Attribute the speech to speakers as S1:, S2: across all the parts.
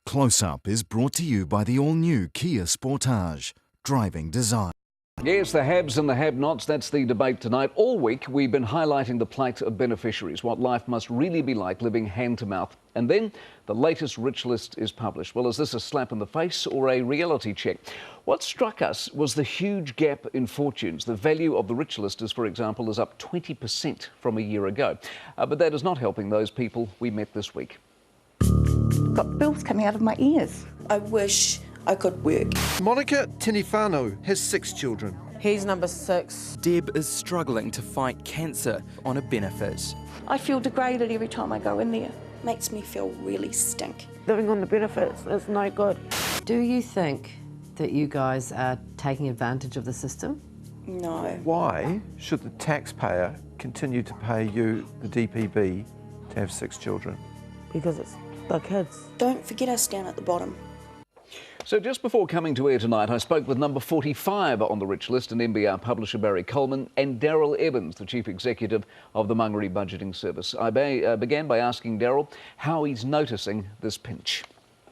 S1: Close Up is brought to you by the all-new Kia Sportage, driving design.
S2: Yes, the haves and the have-nots, that's the debate tonight. All week we've been highlighting the plight of beneficiaries, what life must really be like living hand-to-mouth. And then the latest rich list is published. Well, is this a slap in the face or a reality check? What struck us was the huge gap in fortunes. The value of the rich listers, for example, is up 20% from a year ago. But that is not helping those people we met this week.
S3: Got bills coming out of my ears.
S4: I wish I could work.
S5: Monica Tinifano has 6 children.
S6: He's number 6.
S7: Deb is struggling to fight cancer on a benefit.
S3: I feel degraded every time I go in there.
S4: Makes me feel really stink.
S6: Living on the benefits is no good.
S8: Do you think that you guys are taking advantage of the system?
S4: No.
S5: Why should the taxpayer continue to pay you, the DPB, to have 6 children?
S6: Because it's the kids.
S4: Don't forget us down at the bottom.
S2: So just before coming to air tonight, I spoke with number 45 on the rich list and NBR publisher Barry Coleman and Daryl Evans, the chief executive of the Mangere Budgeting Service. I began by asking Daryl how he's noticing this pinch.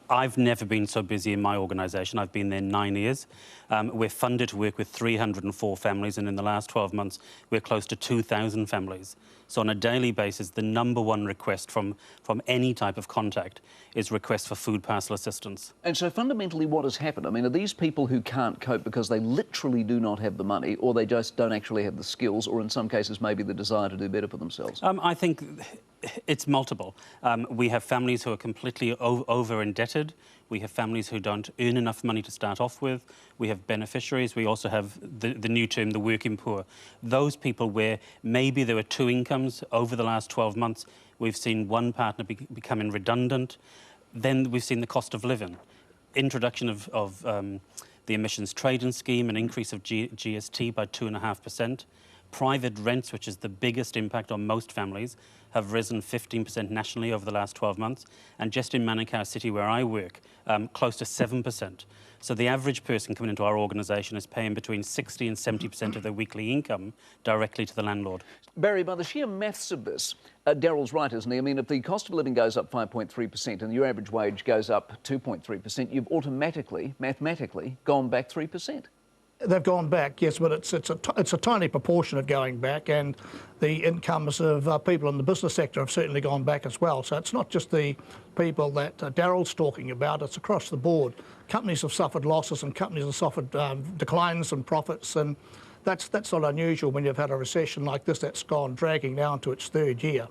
S9: I've never been so busy in my organisation. I've been there 9 years. We're funded to work with 304 families, and in the last 12 months, we're close to 2,000 families. So on a daily basis, the #1 request from any type of contact is request for food parcel assistance.
S2: And so fundamentally what has happened? I mean, are these people who can't cope because they literally do not have the money, or they just don't actually have the skills, or in some cases maybe the desire to do better for themselves?
S9: I think it's multiple. We have families who are completely over-indebted. We have families who don't earn enough money to start off with. We have beneficiaries. We also have the new term, the working poor. Those people where maybe there were 2 incomes over the last 12 months. We've seen one partner becoming redundant. Then we've seen the cost of living. Introduction of the emissions trading scheme, an increase of GST by 2.5%. Private rents, which is the biggest impact on most families, have risen 15% nationally over the last 12 months. And just in Manukau City, where I work, close to 7%. So the average person coming into our organisation is paying between 60 and 70% of their weekly income directly to the landlord.
S2: Barry, by the sheer maths of this, Daryl's right, isn't he? I mean, if the cost of living goes up 5.3% and your average wage goes up 2.3%, you've automatically, mathematically, gone back 3%.
S10: They've gone back, yes, but it's a tiny proportion of going back, and the incomes of people in the business sector have certainly gone back as well. So it's not just the people that Daryl's talking about, it's across the board. Companies have suffered losses and companies have suffered declines in profits, and that's not unusual when you've had a recession like this that's gone dragging down to its 3rd year.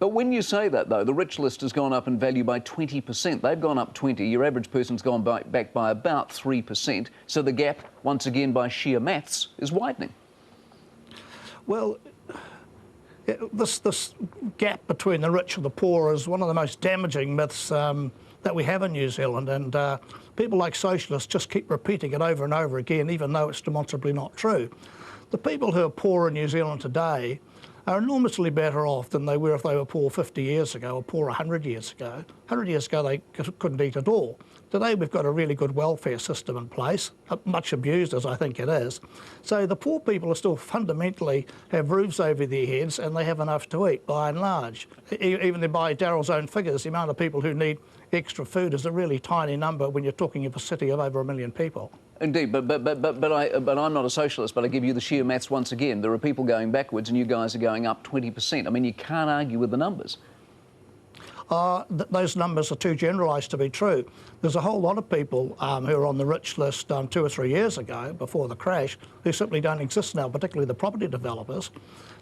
S2: But when you say that, though, the rich list has gone up in value by 20%. They've gone up 20. Your average person's gone back by about 3%. So the gap, once again, by sheer maths, is widening. Well, this gap between the rich and the poor is one of the most damaging myths that we have in New Zealand. And people like socialists just keep repeating it over and over again, even though it's demonstrably not true. The people who are poor in New Zealand today are enormously better off than they were if they were poor 50 years ago or poor 100 years ago. 100 years ago, they couldn't eat at all. Today, we've got a really good welfare system in place, much abused as I think it is. So the poor people are still fundamentally have roofs over their heads and they have enough to eat, by and large. Even by Daryl's own figures, the amount of people who need extra food is a really tiny number when you're talking of a city of over 1 million people. Indeed, but I'm not a socialist, but I give you the sheer maths once again. There are people going backwards and you guys are going up 20%. I mean, you can't argue with the numbers.
S10: Those numbers are too generalised to be true. There's a whole lot of people who are on the rich list 2 or 3 years ago, before the crash, who simply don't exist now, particularly the property developers.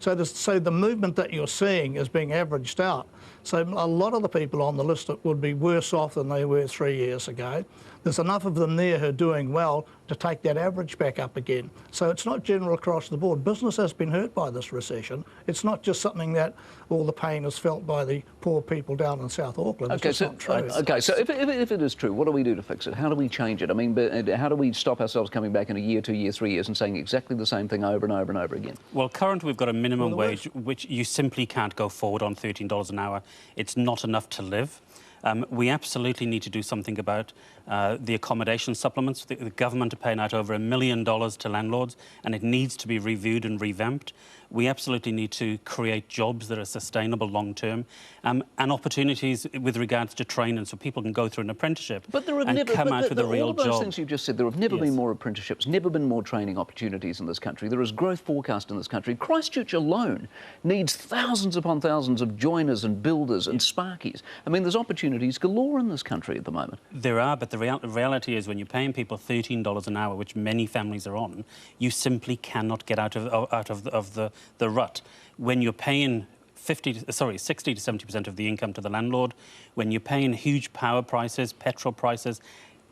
S10: So the movement that you're seeing is being averaged out. So a lot of the people on the list would be worse off than they were 3 years ago. There's enough of them there who are doing well to take that average back up again. So it's not general across the board. Business has been hurt by this recession. It's not just something that all the pain is felt by the poor people down in South Auckland. It's not true.
S2: Okay, so if it is true, what do we do to fix it? How do we change it? I mean, how do we stop ourselves coming back in a year, 2 years, 3 years and saying exactly the same thing over and over and over again?
S9: Well, currently we've got a minimum wage which you simply can't go forward on $13 an hour. It's not enough to live. We absolutely need to do something about the accommodation supplements. The government are paying out over $1 million to landlords, and it needs to be reviewed and revamped. We absolutely need to create jobs that are sustainable long-term, and opportunities with regards to training, so people can go through an apprenticeship and come out with a real
S11: all of those
S9: job.
S11: things you just said, there have never been more apprenticeships, never been more training opportunities in this country. There is growth forecast in this country. Christchurch alone needs thousands upon thousands of joiners and builders and sparkies. I mean, there's opportunities galore in this country at the moment.
S9: There are, but the reality is when you're paying people $13 an hour, which many families are on, you simply cannot get out of the rut. When you're paying 60 to 70% of the income to the landlord, when you're paying huge power prices, petrol prices,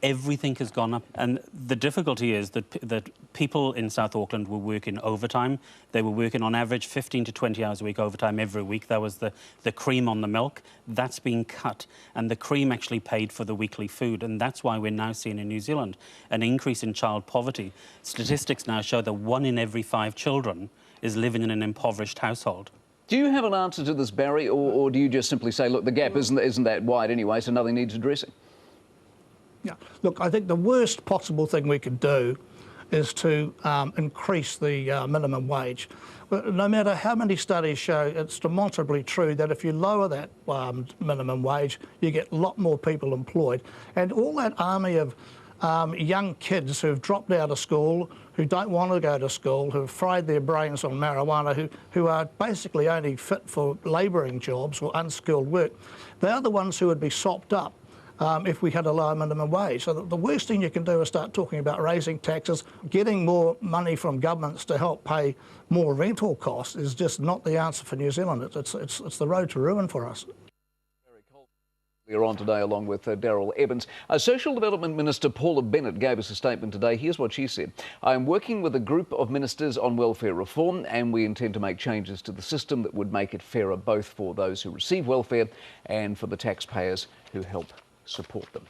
S9: everything has gone up. And the difficulty is that people in South Auckland were working overtime. They were working on average 15 to 20 hours a week overtime every week. That was the cream on the milk. That's been cut. And the cream actually paid for the weekly food. And that's why we're now seeing in New Zealand an increase in child poverty. Statistics now show that 1 in every 5 children is living in an impoverished household.
S11: Do you have an answer to this, Barry, or do you just simply say, look, the gap isn't that wide anyway, so nothing needs addressing?
S2: Yeah, look, I think the worst possible thing we could do is to increase the minimum wage. But no matter how many studies show, it's demonstrably true that if you lower that minimum wage, you get a lot more people employed. And all that army of young kids who've dropped out of school, who don't want to go to school, who've fried their brains on marijuana, who are basically only fit for labouring jobs or unskilled work, they're the ones who would be sopped up if we had a lower minimum wage. So the worst thing you can do is start talking about raising taxes. Getting more money from governments to help pay more rental costs is just not the answer for New Zealand. It's the road to ruin for us.
S11: We're on today along with Daryl Evans. Social Development Minister Paula Bennett gave us a statement today. Here's what she said. I am working with a group of ministers on welfare reform, and we intend to make changes to the system that would make it fairer both for those who receive welfare and for the taxpayers who help support them.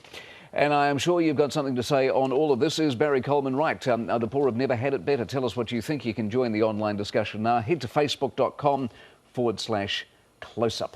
S11: And I am sure you've got something to say on all of this. Is Barry Coleman right? The poor have never had it better. Tell us what you think. You can join the online discussion now. Head to facebook.com/closeup.